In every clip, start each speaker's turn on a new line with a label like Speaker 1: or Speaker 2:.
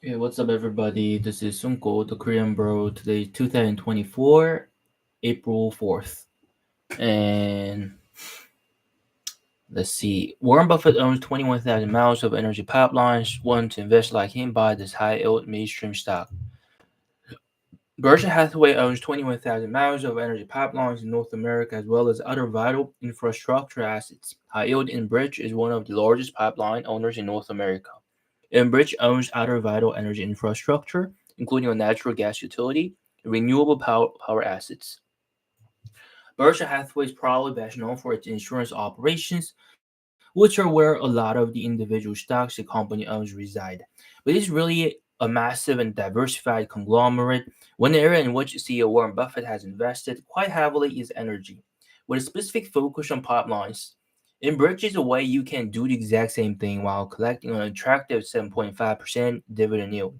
Speaker 1: Hey, what's up, everybody? This is Sunko, the Korean Bro. Today, 2024, April 4th. And let's see. Warren Buffett owns 21,000 miles of energy pipelines. Want to invest like him? Buy this high yield mainstream stock. Berkshire Hathaway owns 21,000 miles of energy pipelines in North America as well as other vital infrastructure assets. High Yield Enbridge is one of the largest pipeline owners in North America. Enbridge owns other vital energy infrastructure, including a natural gas utility and renewable power assets. Berkshire Hathaway is probably best known for its insurance operations, which are where a lot of the individual stocks the company owns reside. But it's really a massive and diversified conglomerate. One area in which CEO Warren Buffett has invested quite heavily is energy, with a specific focus on pipelines. Enbridge is a way you can do the exact same thing while collecting an attractive 7.5% dividend yield.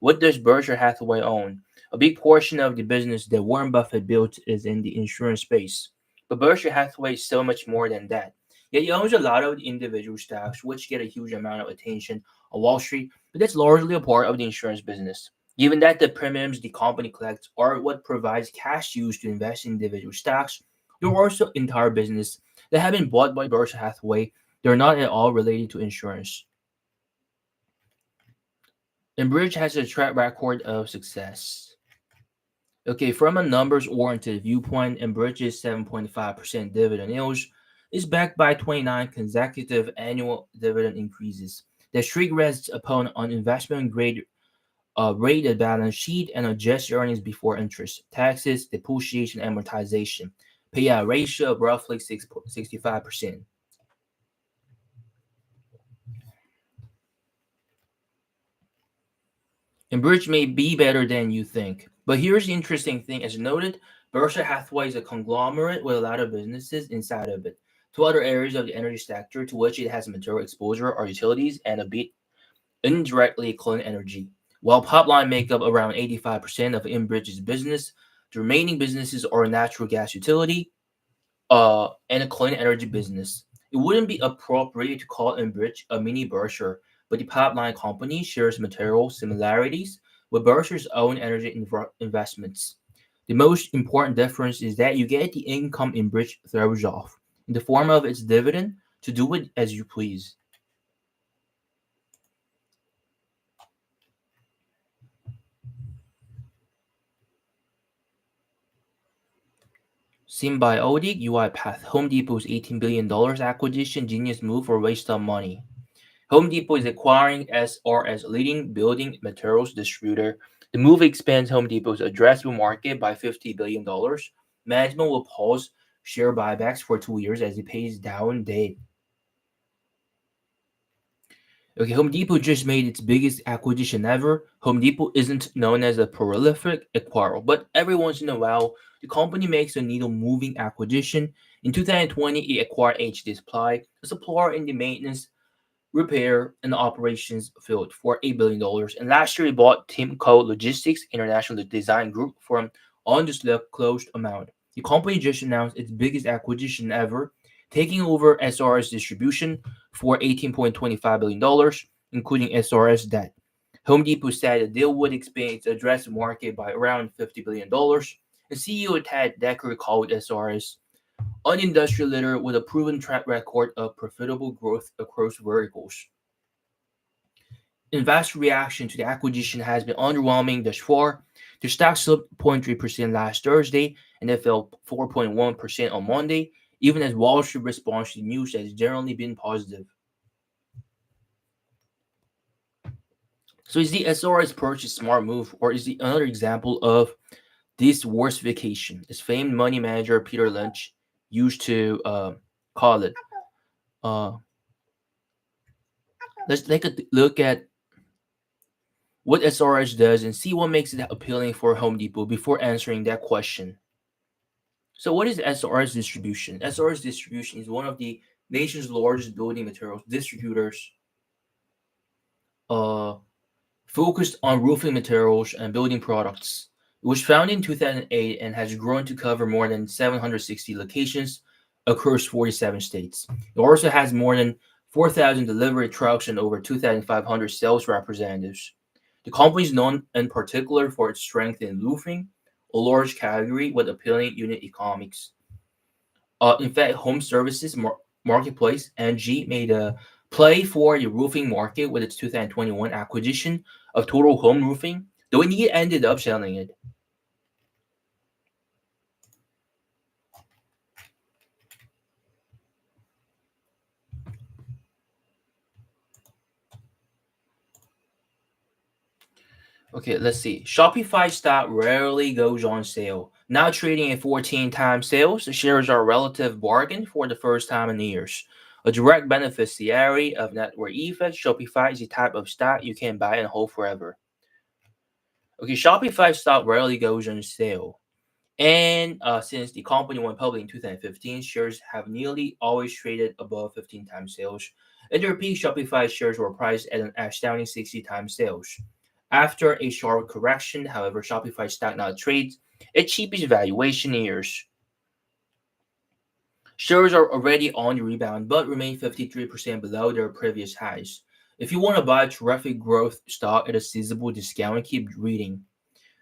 Speaker 1: What does Berkshire Hathaway own? A big portion of the business that Warren Buffett built is in the insurance space. But Berkshire Hathaway is so much more than that. Yet he owns a lot of the individual stocks, which get a huge amount of attention on Wall Street, but that's largely a part of the insurance business. Given that the premiums the company collects are what provides cash used to invest in individual stocks, there are also entire business that have been bought by Berkshire Hathaway. They're not at all related to insurance. And Bridge has a track record of success. Okay, from a numbers oriented viewpoint, Enbridge's 7.5% dividend yield is backed by 29 consecutive annual dividend increases. The streak rests upon an investment grade rated balance sheet and adjusted earnings before interest, taxes, depreciation, amortization. Payout ratio of roughly 65%. And Bridge may be better than you think. But here's the interesting thing. As noted, Berkshire Hathaway is a conglomerate with a lot of businesses inside of it. Two other areas of the energy sector to which it has material exposure are utilities and a bit indirectly clean energy. While pipeline make up around 85% of Enbridge's business, the remaining businesses are a natural gas utility and a clean energy business. It wouldn't be appropriate to call Enbridge a mini Berkshire, but the pipeline company shares material similarities with Berkshire's own energy investments. The most important difference is that you get the income Enbridge throws off in the form of its dividend to do it as you please. Symbiotic UiPath, Home Depot's $18 billion acquisition genius move or waste of money. Home Depot is acquiring SRS, leading building materials distributor. The move expands Home Depot's addressable market by $50 billion. Management will pause share buybacks for 2 years as it pays down debt. Okay, Home Depot just made its biggest acquisition ever. Home Depot isn't known as a prolific acquirer, but every once in a while, the company makes a needle-moving acquisition. In 2020, it acquired HD Supply, a supplier in the maintenance, repair, and operations field for $8 billion. And last year, it bought Timco Logistics International Design Group for an undisclosed amount. The company just announced its biggest acquisition ever, taking over SRS distribution for $18.25 billion, including SRS debt. Home Depot said the deal would expand its addressable market by around $50 billion. And CEO Ted Decker called SRS an industrial leader with a proven track record of profitable growth across verticals. Investor reaction to the acquisition has been underwhelming thus far. The stock slipped 0.3% last Thursday and it fell 4.1% on Monday, even as Wall Street response to the news has generally been positive. So is the SRS purchase a smart move, or is it another example of this diversification, as famed money manager Peter Lynch used to call it? Uh, let's take a look at what SRS does and see what makes it appealing for Home Depot before answering that question. So, what is SRS distribution? SRS distribution is one of the nation's largest building materials distributors, uh, focused on roofing materials and building products. It was founded in 2008 and has grown to cover more than 760 locations across 47 states. It also has more than 4,000 delivery trucks and over 2,500 sales representatives. The company is known in particular for its strength in roofing, a large category with appealing unit economics. In fact, Home Services Marketplace (NG) made a play for the roofing market with its 2021 acquisition of Total Home Roofing, though it ended up selling it. Okay, let's see. Shopify stock rarely goes on sale. Now trading at 14 times sales, the shares are a relative bargain for the first time in years. A direct beneficiary of network effects, Shopify is the type of stock you can buy and hold forever. Okay, Shopify stock rarely goes on sale. And since the company went public in 2015, shares have nearly always traded above 15 times sales. At their peak, Shopify shares were priced at an astounding 60 times sales. After a sharp correction, however, Shopify stock now trades at cheapest valuation in years. Shares are already on the rebound but remain 53% below their previous highs. If you want to buy a terrific growth stock at a sizable discount, keep reading.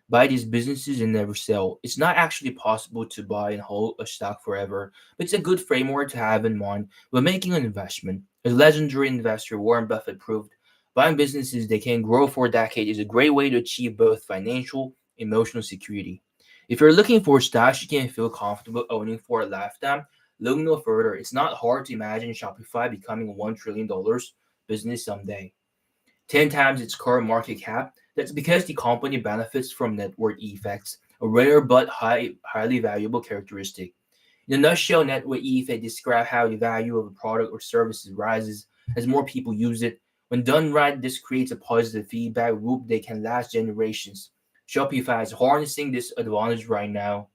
Speaker 1: Buy these businesses and never sell. It's not actually possible to buy and hold a stock forever, but it's a good framework to have in mind when making an investment. As legendary investor Warren Buffett proved, buying businesses that can grow for a decade is a great way to achieve both financial and emotional security. If you're looking for stocks you can feel comfortable owning for a lifetime, look no further. It's not hard to imagine Shopify becoming a $1 trillion business someday. 10 times its current market cap. That's because the company benefits from network effects, a rare but highly valuable characteristic. In a nutshell, network effect describe how the value of a product or service rises as more people use it. When done right, this creates a positive feedback loop that can last generations. Shopify is harnessing this advantage right now.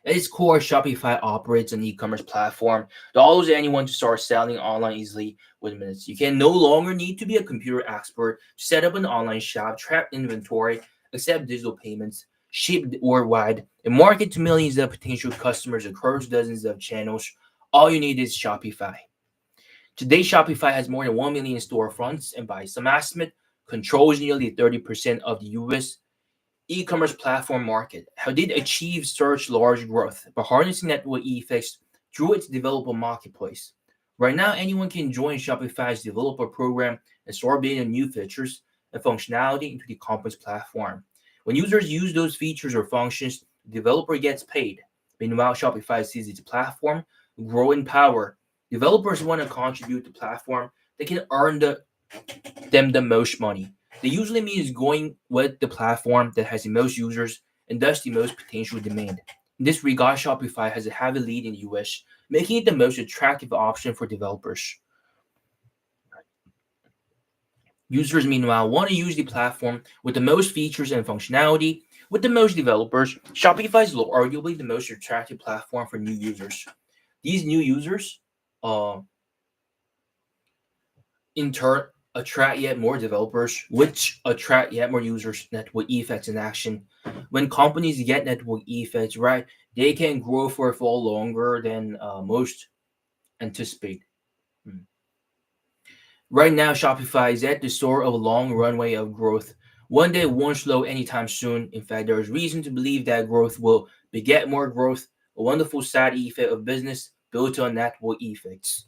Speaker 1: At its core, Shopify operates an e-commerce platform that allows anyone to start selling online easily within minutes. You can no longer need to be a computer expert to set up an online shop, track inventory, accept digital payments, ship worldwide, and market to millions of potential customers across dozens of channels. All you need is Shopify. Today, Shopify has more than 1 million storefronts and by some estimate, controls nearly 30% of the US e-commerce platform market. How did it achieve such large growth? By harnessing network effects through its developer marketplace. Right now, anyone can join Shopify's developer program and start building new features and functionality into the company's platform. When users use those features or functions, the developer gets paid. Meanwhile, Shopify sees its platform grow in power. Developers want to contribute to the platform. They can earn them the most money. That usually means going with the platform that has the most users and thus the most potential demand. In this regard, Shopify has a heavy lead in the US, making it the most attractive option for developers. Users, meanwhile, want to use the platform with the most features and functionality. With the most developers, Shopify is arguably the most attractive platform for new users. These new users, uh, in turn attract yet more developers, which attract yet more users. Network effects in action. When companies get network effects right, they can grow for far longer than most anticipate. Hmm. Right now, Shopify is at the start of a long runway of growth. One day won't slow anytime soon. In fact, there is reason to believe that growth will beget more growth, a wonderful side effect of business built on network effects.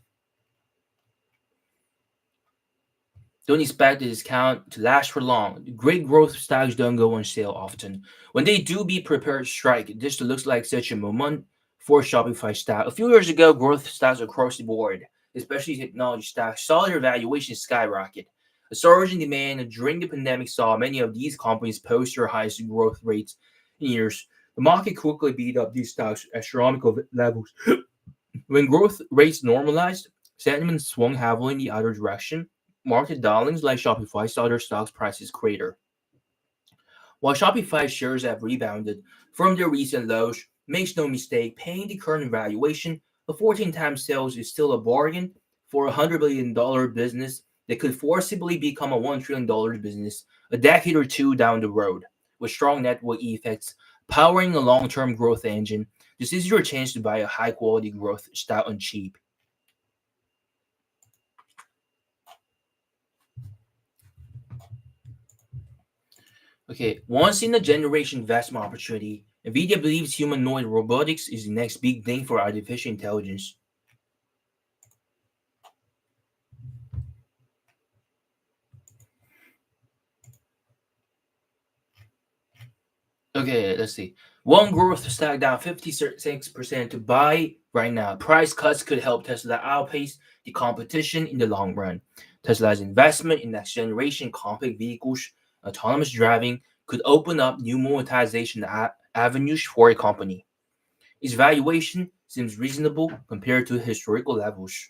Speaker 1: Don't expect the discount to last for long. Great growth stocks don't go on sale often. When they do, be prepared to strike. This looks like such a moment for Shopify stock. A few years ago, growth stocks across the board, especially technology stocks, saw their valuations skyrocket. A surge in demand during the pandemic saw many of these companies post their highest growth rates in years. The market quickly beat up these stocks at astronomical levels. When growth rates normalized, sentiment swung heavily in the other direction. Market darlings like Shopify saw their stocks prices crater. While Shopify shares have rebounded from their recent lows, makes no mistake, paying the current valuation of 14 times sales is still a bargain for a $100 billion business that could forcibly become a $1 trillion business a decade or two down the road. With strong network effects powering a long-term growth engine, this is your chance to buy a high-quality growth stock on cheap. Okay, once in a generation investment opportunity, Nvidia believes humanoid robotics is the next big thing for artificial intelligence. Okay, let's see. One growth stack down 56% to buy right now. Price cuts could help Tesla outpace the competition in the long run. Tesla's investment in next generation compact vehicles, autonomous driving, could open up new monetization avenues for a company. Its valuation seems reasonable compared to historical levels.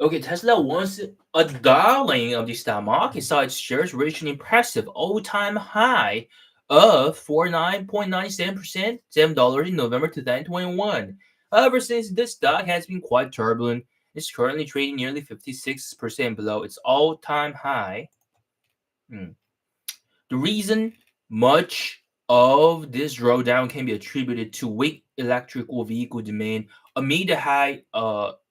Speaker 1: Okay, Tesla once a darling of the stock market saw its shares reach an impressive all-time high of 49.97% $7 in November 2021. However, since this stock has been quite turbulent, it's currently trading nearly 56% below its all-time high. Hmm. The reason much of this drawdown can be attributed to weak electrical vehicle demand amid the high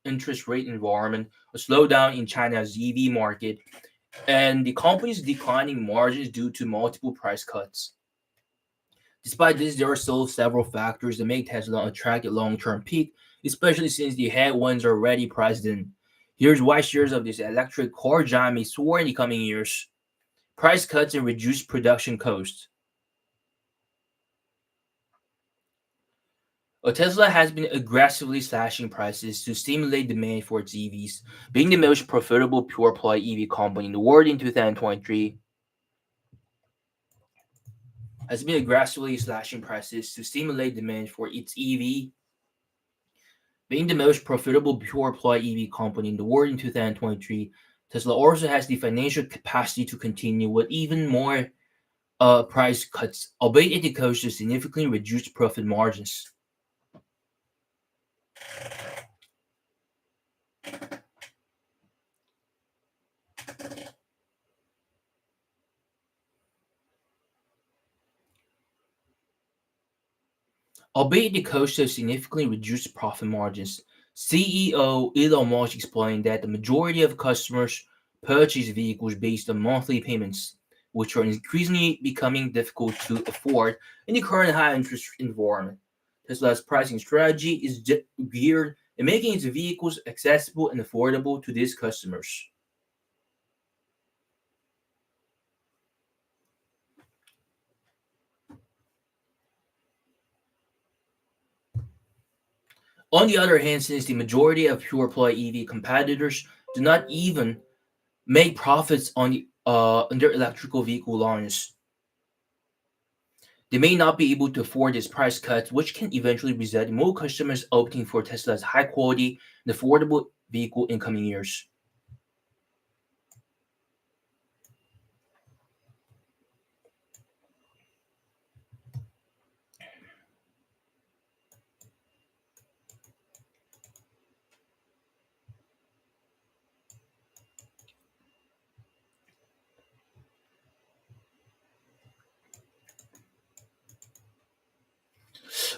Speaker 1: interest rate environment, a slowdown in China's EV market, and the company's declining margins due to multiple price cuts. Despite this, there are still several factors that make Tesla attractive long-term peak, especially since the headwinds are already priced in. Here's why shares of this electric car giant may soar in the coming years. Price cuts and reduced production costs. Tesla has been aggressively slashing prices to stimulate demand for its EVs, being the most profitable pure play EV company in the world in 2023. Has been aggressively slashing prices to stimulate demand for its EV, being the most profitable pure play EV company in the world in 2023. Tesla also has the financial capacity to continue with even more price cuts, albeit at the cost of significantly reduced profit margins. Albeit the cost of significantly reduced profit margins, CEO Elon Musk explained that the majority of customers purchase vehicles based on monthly payments, which are increasingly becoming difficult to afford in the current high interest environment. Tesla's pricing strategy is geared at making its vehicles accessible and affordable to these customers. On the other hand, since the majority of pure play EV competitors do not even make profits on their electrical vehicle launches, they may not be able to afford these price cuts, which can eventually result in more customers opting for Tesla's high quality and affordable vehicle in coming years.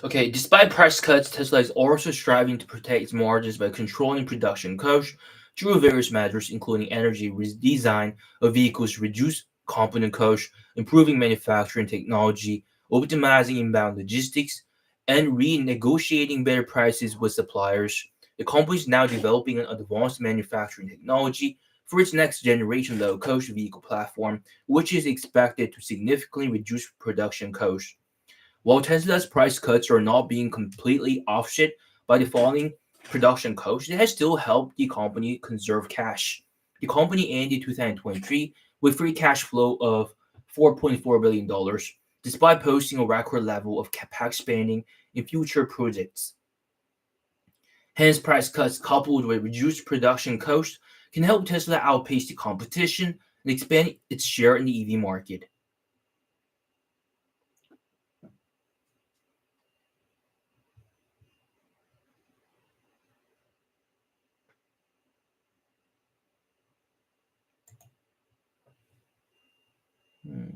Speaker 1: Okay, despite price cuts, Tesla is also striving to protect its margins by controlling production costs through various measures, including energy redesign of vehicles, reduce component costs, improving manufacturing technology, optimizing inbound logistics, and renegotiating better prices with suppliers. The company is now developing an advanced manufacturing technology for its next generation low cost vehicle platform, which is expected to significantly reduce production costs. While Tesla's price cuts are not being completely offset by the falling production costs, it has still helped the company conserve cash. The company ended 2023 with free cash flow of $4.4 billion, despite posting a record level of capex spending in future projects. Hence, price cuts coupled with reduced production costs can help Tesla outpace the competition and expand its share in the EV market. Hmm.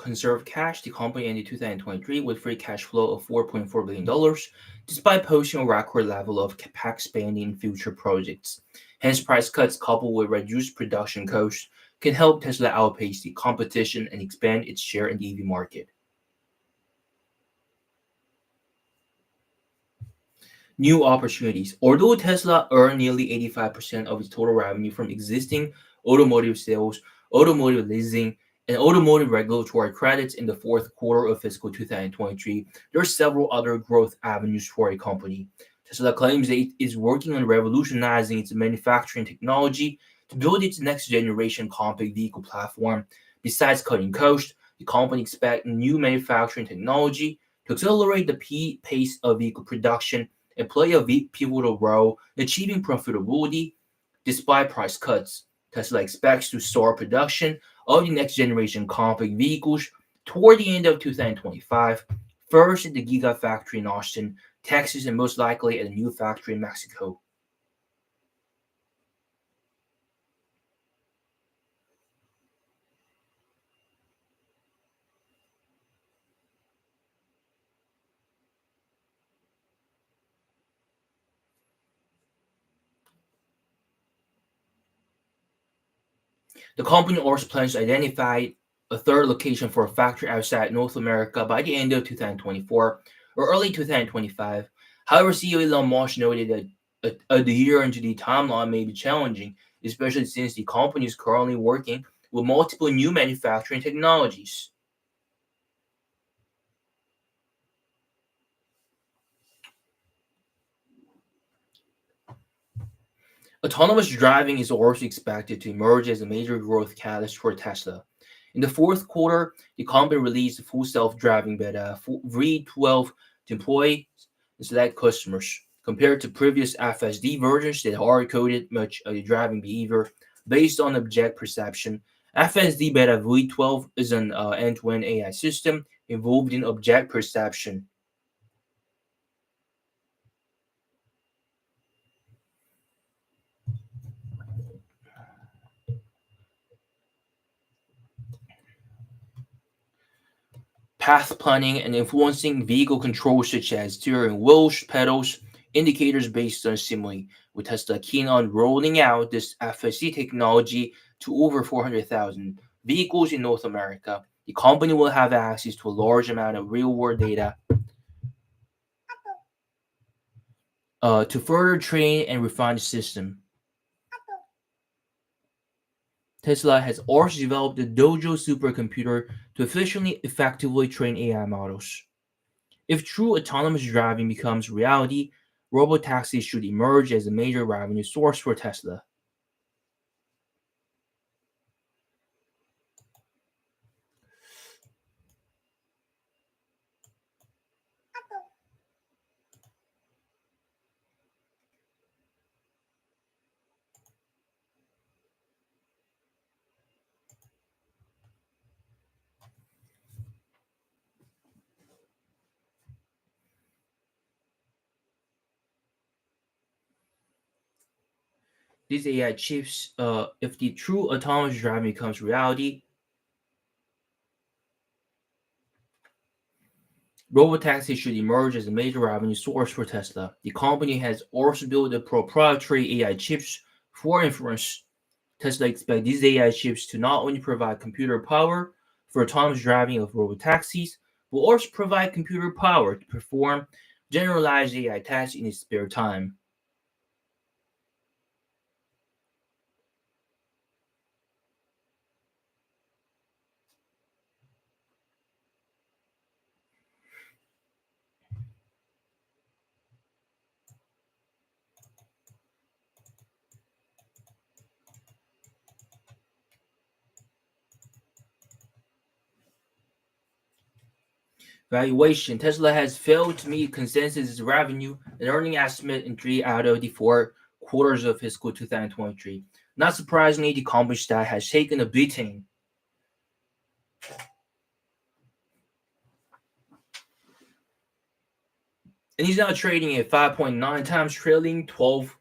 Speaker 1: conserve cash, the company ended 2023 with free cash flow of $4.4 billion, despite posting a record level of capex spending in future projects. Hence, price cuts coupled with reduced production costs can help Tesla outpace the competition and expand its share in the EV market. New opportunities. Although Tesla earned nearly 85% of its total revenue from existing automotive sales, automotive leasing, and automotive regulatory credits in the fourth quarter of fiscal 2023, there are several other growth avenues for a company. Tesla claims that it is working on revolutionizing its manufacturing technology to build its next generation compact vehicle platform. Besides cutting costs, the company expects new manufacturing technology to accelerate the pace of vehicle production and play a pivotal role in achieving profitability despite price cuts. Tesla expects to start production of the next generation compact vehicles toward the end of 2025, first at the Gigafactory in Austin, Texas, and most likely at a new factory in Mexico. The company also plans to identify a third location for a factory outside North America by the end of 2024 or early 2025. However, CEO Elon Musk noted that adhering to the timeline may be challenging, especially since the company is currently working with multiple new manufacturing technologies. Autonomous driving is also expected to emerge as a major growth catalyst for Tesla. In the fourth quarter, the company released full self-driving beta V12 to employees and select customers, compared to previous FSD versions that hard-coded much of the driving behavior based on object perception. FSD beta V12 is an end-to-end AI system involved in object perception. Path planning and influencing vehicle controls such as steering wheels, pedals, indicators based on simulating, with Tesla keen on rolling out this FSD technology to over 400,000 vehicles in North America. The company will have access to a large amount of real-world data to further train and refine the system. Tesla has also developed the Dojo supercomputer to efficiently, effectively train AI models. If true autonomous driving becomes reality, robotaxis should emerge as a major revenue source for Tesla. These AI chips, if the true autonomous driving becomes reality, robotaxis should emerge as a major revenue source for Tesla. The company has also built the proprietary AI chips for inference. Tesla expects these AI chips to not only provide computer power for autonomous driving of robotaxis, but also provide computer power to perform generalized AI tasks in its spare time. Valuation. Tesla has failed to meet consensus revenue and earning estimate in 3 out of the 4 quarters of fiscal 2023. Not surprisingly, the company stock has taken a beating. And he's now trading at 5.9 times trailing 12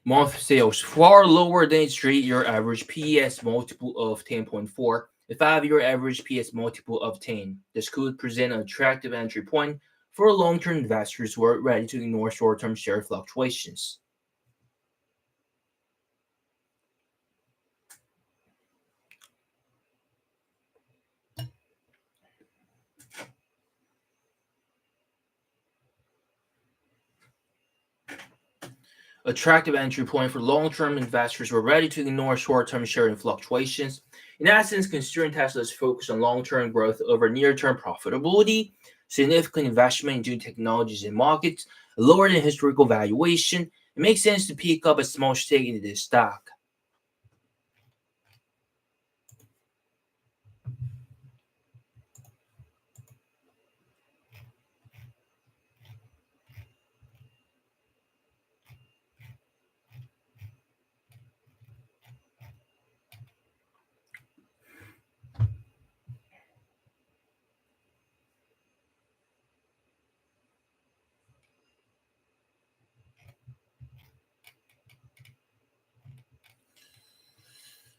Speaker 1: month sales, far lower than its 3-year average PES multiple of 10.4 A 5-year average PS multiple of 10. This could present an attractive entry point for long-term investors who are ready to ignore short-term share fluctuations. Attractive entry point for long-term investors who are ready to ignore short-term share fluctuations. In essence, considering Tesla's focus on long-term growth over near-term profitability, significant investment into technologies and markets, a lower than historical valuation, it makes sense to pick up a small stake in this stock.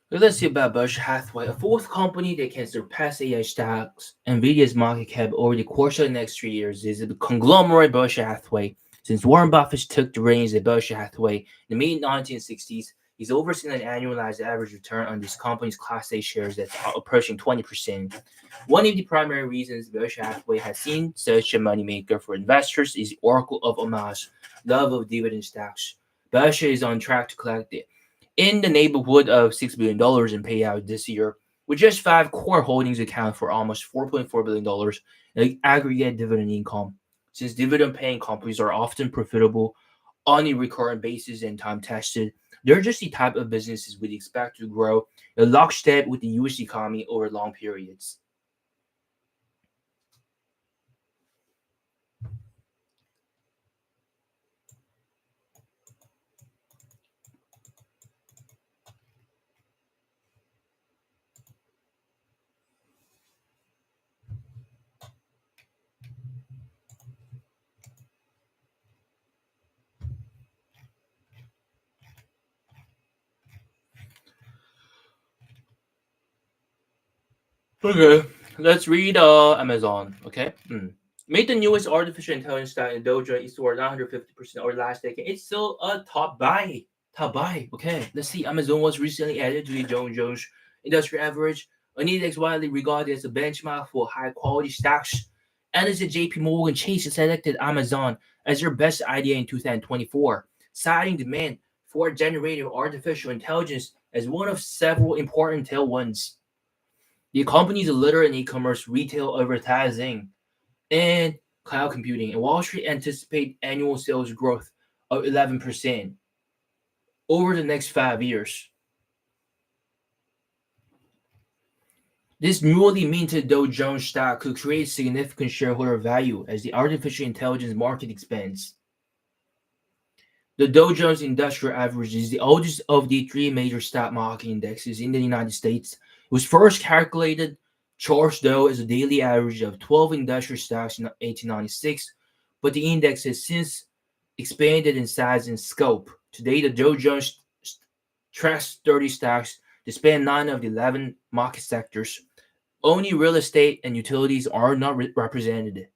Speaker 1: Let's see about Berkshire Hathaway, a fourth company that can surpass AI stocks. Nvidia's market cap over the course of the next 3 years is the conglomerate Berkshire Hathaway. Since Warren Buffett took the reins at Berkshire Hathaway in the mid 1960s, he's overseen an annualized average return on this company's Class A shares that's approaching 20%. One of the primary reasons Berkshire Hathaway has seen such a moneymaker for investors is the Oracle of Omaha's love of dividend stocks. Berkshire is on track to collect it in the neighborhood of $6 billion in payout this year, with just five core holdings account for almost $4.4 billion in aggregate dividend income. Since dividend paying companies are often profitable on a recurrent basis and time tested, they're just the type of businesses we'd expect to grow in lockstep with the US economy over long periods. Okay, let's read Amazon. Okay. Made the newest artificial intelligence stock in Dow Jones Eastward 950% over the last decade. It's still a top buy. Top buy. Okay. Let's see. Amazon was recently added to the Dow Jones Industrial Average, an index widely regarded as a benchmark for high quality stocks. And as a JP Morgan Chase selected Amazon as their best idea in 2024, citing demand for generative artificial intelligence as one of several important tailwinds. The company is a leader in e-commerce, retail advertising, and cloud computing, and Wall Street anticipate annual sales growth of 11% over the next 5 years. This newly minted Dow Jones stock could create significant shareholder value as the artificial intelligence market expands. The Dow Jones Industrial Average is the oldest of the three major stock market indexes in the United States. It was first calculated charged though as a daily average of 12 industrial stocks in 1896, but the index has since expanded in size and scope. Today, the Dow Jones tracks 30 stocks that span 9 of the 11 market sectors. Only real estate and utilities are not represented.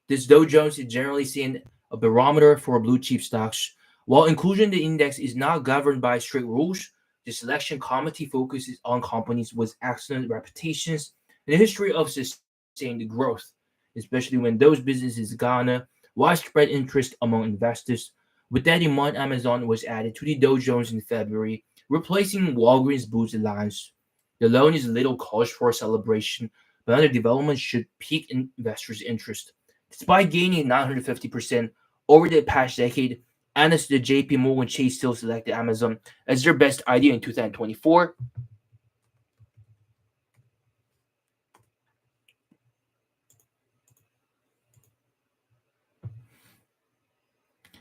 Speaker 1: This Dow Jones is generally seen a barometer for blue chip stocks. While inclusion in the index is not governed by strict rules, the selection committee focuses on companies with excellent reputations and a history of sustained growth, especially when those businesses garner widespread interest among investors. With that in mind, Amazon was added to the Dow Jones in February, replacing Walgreens Boots Alliance. The loan is a little cause for celebration, but under development should pique investors' interest. Despite gaining 950% over the past decade, analysts at JP Morgan Chase still selected Amazon as their best idea in 2024.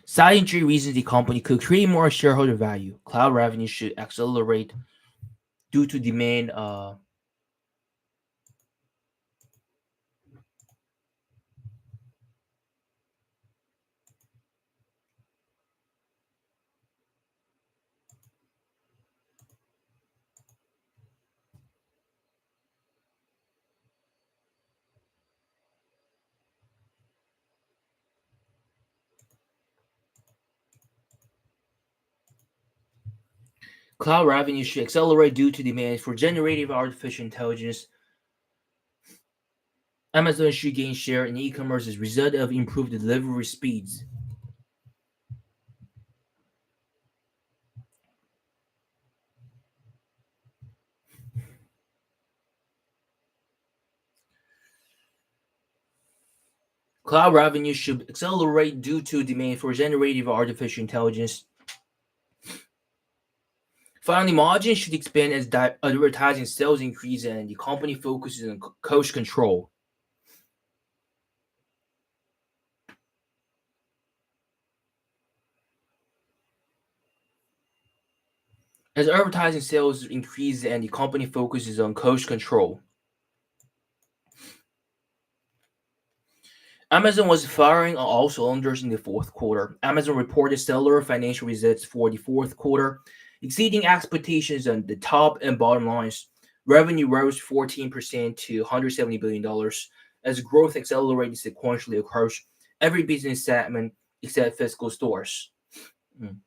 Speaker 1: Citing three reasons the company could create more shareholder value. Cloud revenue should accelerate due to demand. Cloud revenue should accelerate due to demand for generative artificial intelligence. Amazon should gain share in e-commerce as a result of improved delivery speeds. Cloud revenue should accelerate due to demand for generative artificial intelligence. Finally, margins should expand as advertising sales increase and the company focuses on cost control. As advertising sales increase and the company focuses on cost control. Amazon was firing on all cylinders in the fourth quarter. Amazon reported stellar financial results for the fourth quarter, exceeding expectations on the top and bottom lines. Revenue rose 14% to $170 billion as growth accelerated sequentially across every business segment except physical stores. Mm.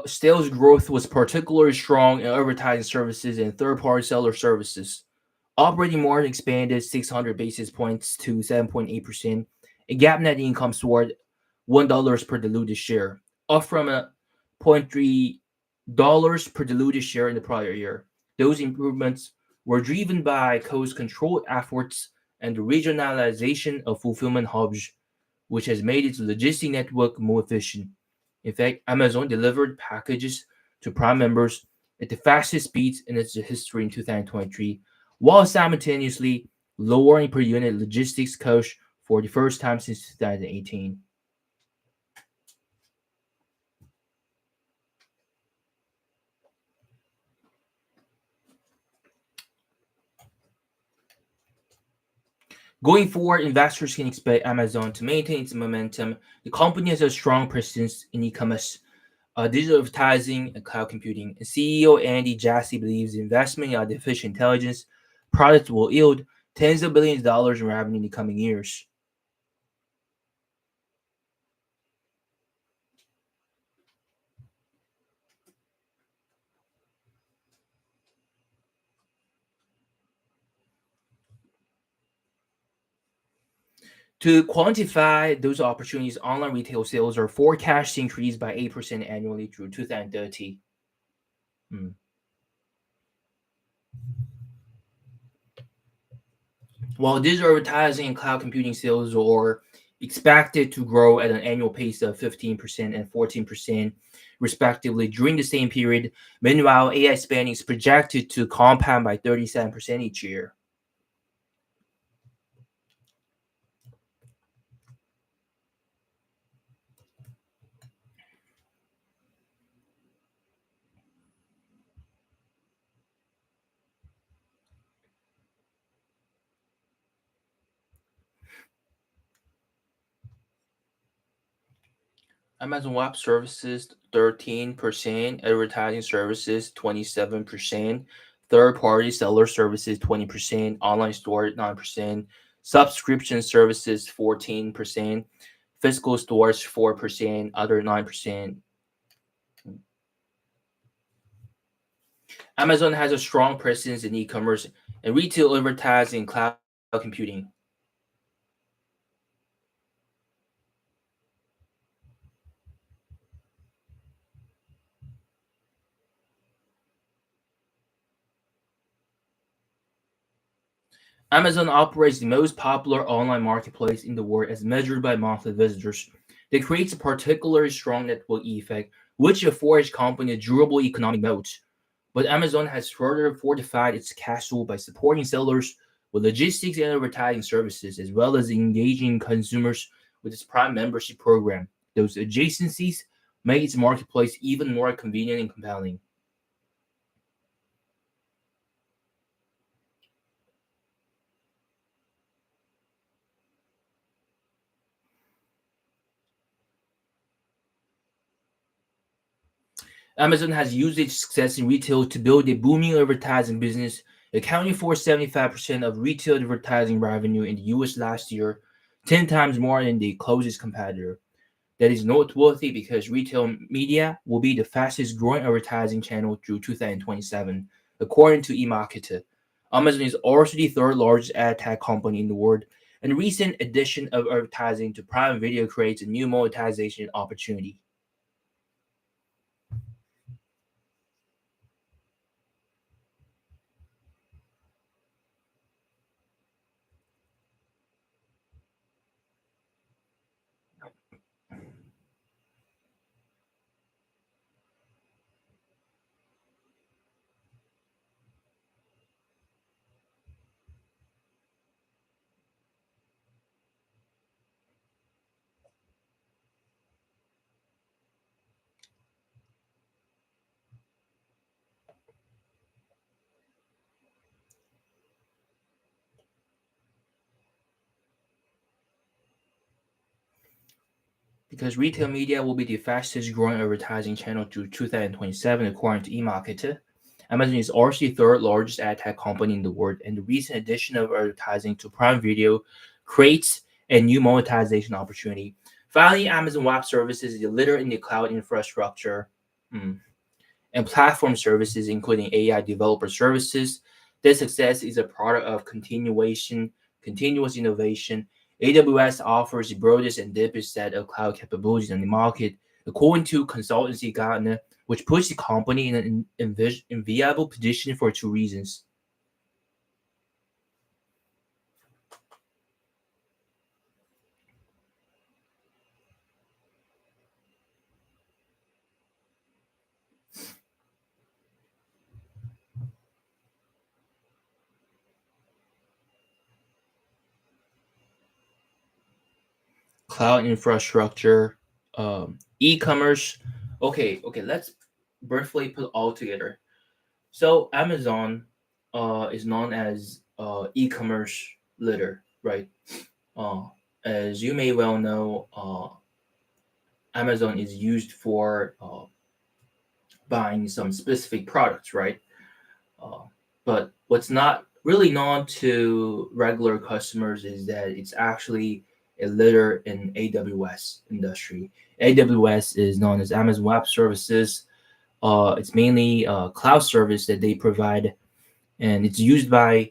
Speaker 1: Sales growth was particularly strong in advertising services and third-party seller services. Operating margin expanded 600 basis points to 7.8%, and GAAP net income soared $1 per diluted share, up from a $0.3 per diluted share in the prior year. Those improvements were driven by cost control efforts and the regionalization of fulfillment hubs, which has made its logistic network more efficient. In fact, Amazon delivered packages to Prime members at the fastest speeds in its history in 2023, while simultaneously lowering per unit logistics cost for the first time since 2018. Going forward, investors can expect Amazon to maintain its momentum. The company has a strong presence in e-commerce, digital advertising, and cloud computing. And CEO Andy Jassy believes the investment in artificial intelligence products will yield tens of billions of dollars in revenue in the coming years. To quantify those opportunities, online retail sales are forecast to increase by 8% annually through 2030. Hmm. While digital advertising and cloud computing sales are expected to grow at an annual pace of 15% and 14%, respectively, during the same period, meanwhile, AI spending is projected to compound by 37% each year. Amazon Web Services 13%, advertising services 27%, third-party seller services 20%, online store 9%, subscription services 14%, physical stores 4%, other 9%. Amazon has a strong presence in e-commerce and retail advertising and cloud computing. Amazon operates the most popular online marketplace in the world as measured by monthly visitors. That creates a particularly strong network effect, which affords company a durable economic moat. But Amazon has further fortified its castle by supporting sellers with logistics and advertising services, as well as engaging consumers with its Prime membership program. Those adjacencies make its marketplace even more convenient and compelling. Amazon has used its success in retail to build a booming advertising business, accounting for 75% of retail advertising revenue in the US last year, 10 times more than the closest competitor. That is noteworthy because retail media will be the fastest growing advertising channel through 2027, according to eMarketer. Amazon is also the third largest ad tech company in the world, and the recent addition of advertising to Prime Video creates a new monetization opportunity. Because retail media will be the fastest growing advertising channel through 2027, according to eMarketer. Amazon is also the third largest ad tech company in the world, and the recent addition of advertising to Prime Video creates a new monetization opportunity. Finally, Amazon Web Services is a leader in the cloud infrastructure and platform services, including AI developer services. This success is a product of continuous innovation. AWS offers the broadest and deepest set of cloud capabilities on the market, according to consultancy Gartner, which puts the company in an enviable position for two reasons. Cloud infrastructure, e-commerce. Okay, let's briefly put all together. So Amazon is known as e-commerce leader, right? Uh, as you may well know, Amazon is used for buying some specific products, right? Uh, but what's not really known to regular customers is that it's actually a leader in AWS industry. AWS is known as Amazon Web Services. It's mainly a cloud service that they provide, and it's used by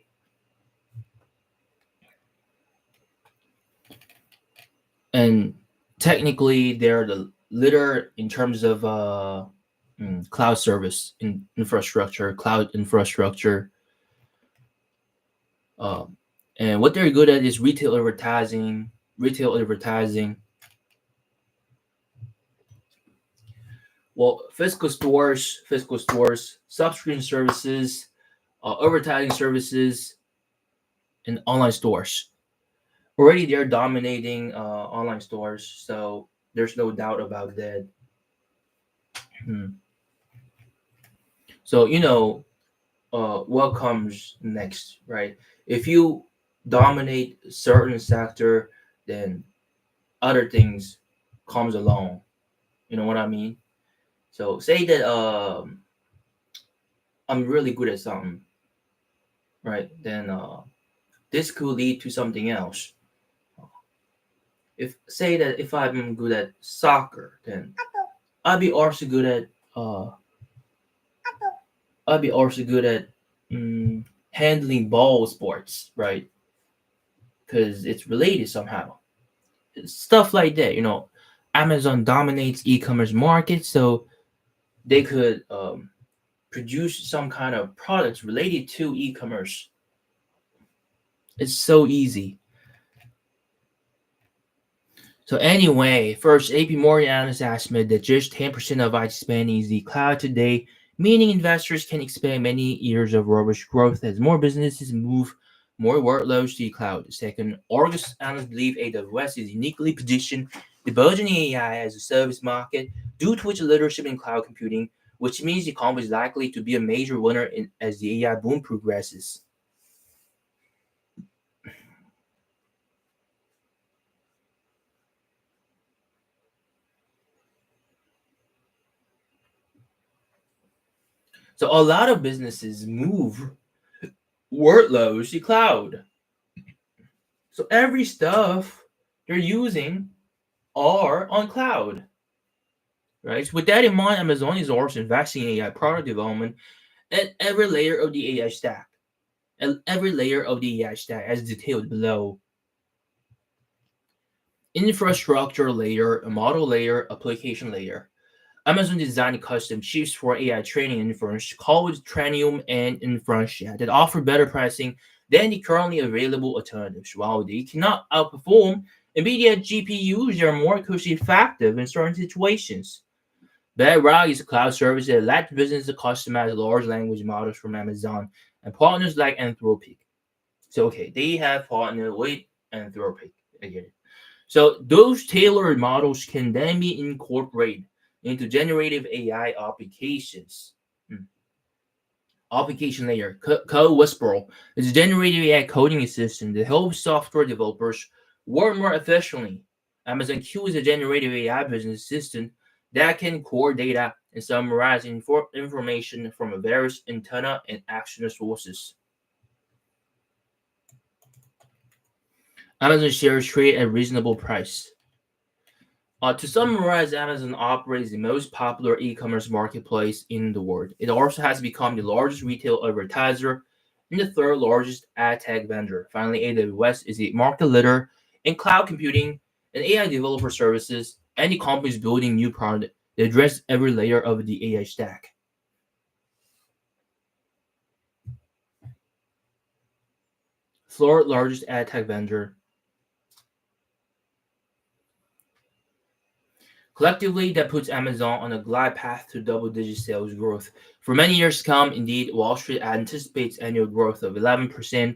Speaker 1: and technically they're the leader in terms of cloud service infrastructure, cloud infrastructure. Um, and what they're good at is retail advertising. Well, physical stores, subscription services, advertising services, and online stores. Already, they're dominating online stores, so there's no doubt about that. Hmm. So what comes next, right? If you dominate a certain sector, then other things comes along. You know what I mean? So say that I'm really good at something, right? Then this could lead to something else. If say that if I'm good at soccer, then I'll be also good at uh I'll be also good at handling ball sports, right? Because it's related somehow. Stuff like that, Amazon dominates e-commerce market, so they could produce some kind of products related to e-commerce. It's so easy. So anyway, first, AP Morgan analysts estimate that just 10% of IT spending is the cloud today, meaning investors can expect many years of robust growth as more businesses move more workloads to the cloud. Second, August analysts believe AWS is uniquely positioned to burgeoning AI as a service market due to its leadership in cloud computing, which means the company is likely to be a major winner as the AI boom progresses. So a lot of businesses move workloads to cloud. So every stuff they're using are on cloud. Right. So with that in mind, Amazon is also investing in AI product development at every layer of the AI stack. And every layer of the AI stack, as detailed below. Infrastructure layer, a model layer, application layer. Amazon designed custom chips for AI training inference called Tranium and Inferentia that offer better pricing than the currently available alternatives. While they cannot outperform NVIDIA GPUs, they are more cost effective in certain situations. Bedrock is a cloud service that lets businesses customize large language models from Amazon and partners like Anthropic. So, okay, they have partnered with Anthropic again. So those tailored models can then be incorporated into generative AI applications. Hmm. Application layer, Code Whisperer is a generative AI coding assistant that helps software developers work more efficiently. Amazon Q is a generative AI business assistant that can core data and summarize information from various internal and external sources. Amazon shares trade at reasonable price. To summarize, Amazon operates the most popular e-commerce marketplace in the world. It also has become the largest retail advertiser and the third largest ad tech vendor. Finally, AWS is a market leader in cloud computing and AI developer services, and the company is building new products that address every layer of the AI stack. Third largest ad tech vendor. Collectively, that puts Amazon on a glide path to double-digit sales growth. For many years to come, indeed, Wall Street anticipates annual growth of 11%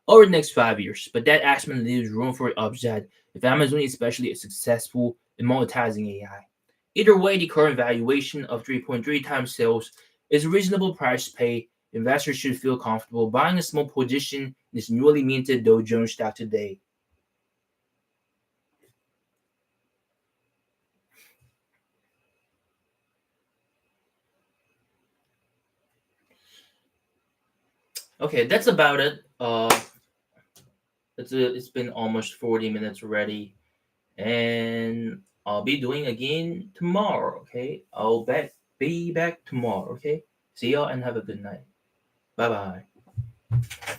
Speaker 1: over the next 5 years, but that estimate leaves room for upside if Amazon is especially successful in monetizing AI. Either way, the current valuation of 3.3 times sales is a reasonable price to pay. Investors should feel comfortable buying a small position in this newly minted Dow Jones stock today. Okay, that's about it. It's been almost 40 minutes already, and I'll be doing again tomorrow. Okay, be back tomorrow. Okay, see y'all and have a good night. Bye bye.